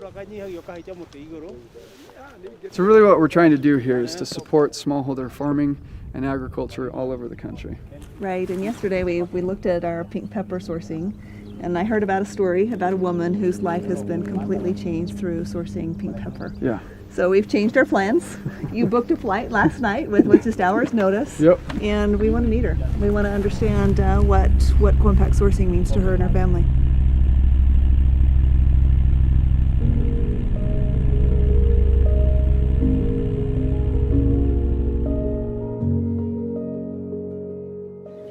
So really what we're trying to do here is to support smallholder farming and agriculture all over the country. Right, and yesterday we looked at our pink pepper sourcing, and I heard about a story about a woman whose life has been completely changed through sourcing pink pepper. Yeah. So we've changed our plans. You booked a flight last night with just hours notice. Yep. And we want to meet her. We want to understand what compact sourcing means to her and her family.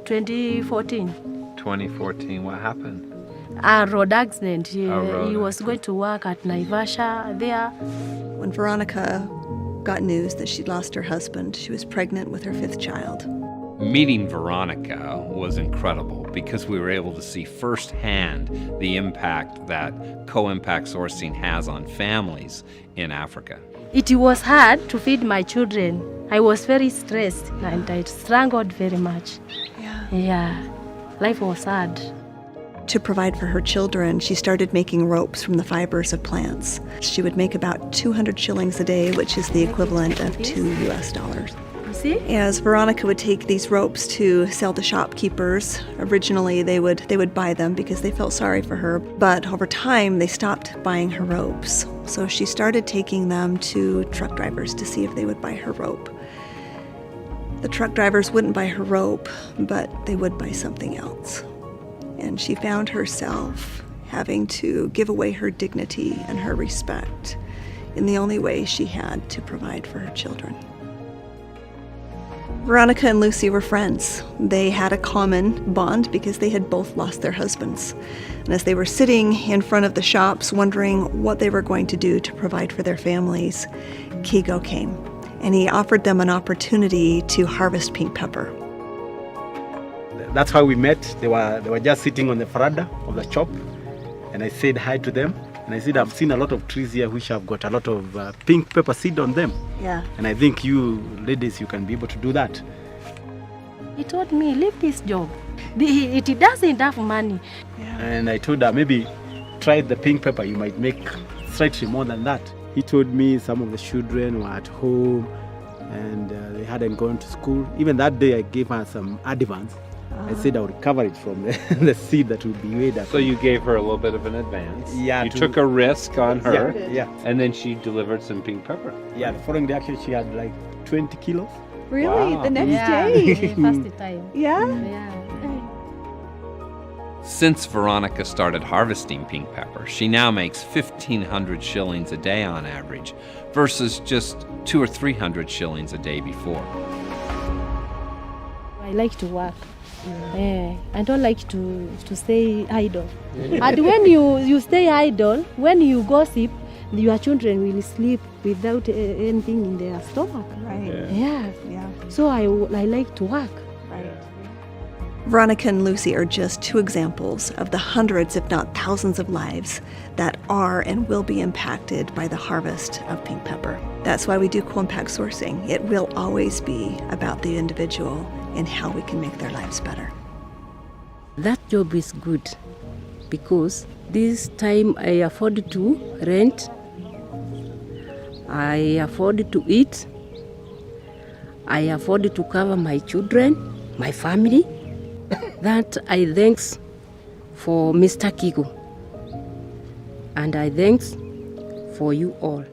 "2014, what happened?" A road accident. He road was going to work at Naivasha there. When Veronica got news that she'd lost her husband, she was pregnant with her 5th child. Meeting Veronica was incredible because we were able to see firsthand the impact that co-impact sourcing has on families in Africa. It was hard to feed my children. I was very stressed and I struggled very much. Yeah, life was hard. To provide for her children, she started making ropes from the fibers of plants. She would make about 200 shillings a day, which is the equivalent of $2. You see? As Veronica would take these ropes to sell to shopkeepers, originally they would buy them because they felt sorry for her, but over time they stopped buying her ropes. So she started taking them to truck drivers to see if they would buy her rope. The truck drivers wouldn't buy her rope, but they would buy something else. And she found herself having to give away her dignity and her respect in the only way she had to provide for her children. Veronica and Lucy were friends. They had a common bond because they had both lost their husbands. And as they were sitting in front of the shops wondering what they were going to do to provide for their families, Kigo came, and he offered them an opportunity to harvest pink pepper. That's how we met. They were just sitting on the veranda of the shop, and I said hi to them. And I said, I've seen a lot of trees here which have got a lot of pink pepper seed on them. Yeah. And I think you ladies, you can be able to do that. He told me, leave this job. It doesn't have money. Yeah. And I told her, maybe try the pink pepper. You might make slightly more than that. He told me some of the children were at home and they hadn't gone to school. Even that day, I gave her some advance. I said I would cover it from the seed that would be made up. So you gave her a little bit of an advance. Yeah. You took a risk on her. Yeah. And then she delivered some pink pepper. Yeah, the following day actually she had like 20 kilos. Really? Wow. The next Yeah, day? first time. Yeah? Yeah. Since Veronica started harvesting pink pepper, she now makes 1,500 shillings a day on average versus just 200 or 300 shillings a day before. I like to work. I don't like to stay idle. And when you stay idle, when you gossip, your children will sleep without anything in their stomach. Right. Yeah. Yeah. So I like to work. Right. Veronica and Lucy are just 2 examples of the hundreds, if not thousands, of lives that are and will be impacted by the harvest of pink pepper. That's why we do co-impact sourcing. It will always be about the individual and how we can make their lives better. That job is good because this time I afford to rent, I afford to eat, I afford to cover my children, my family. That I thanks for Mr. Kigo, and I thanks for you all.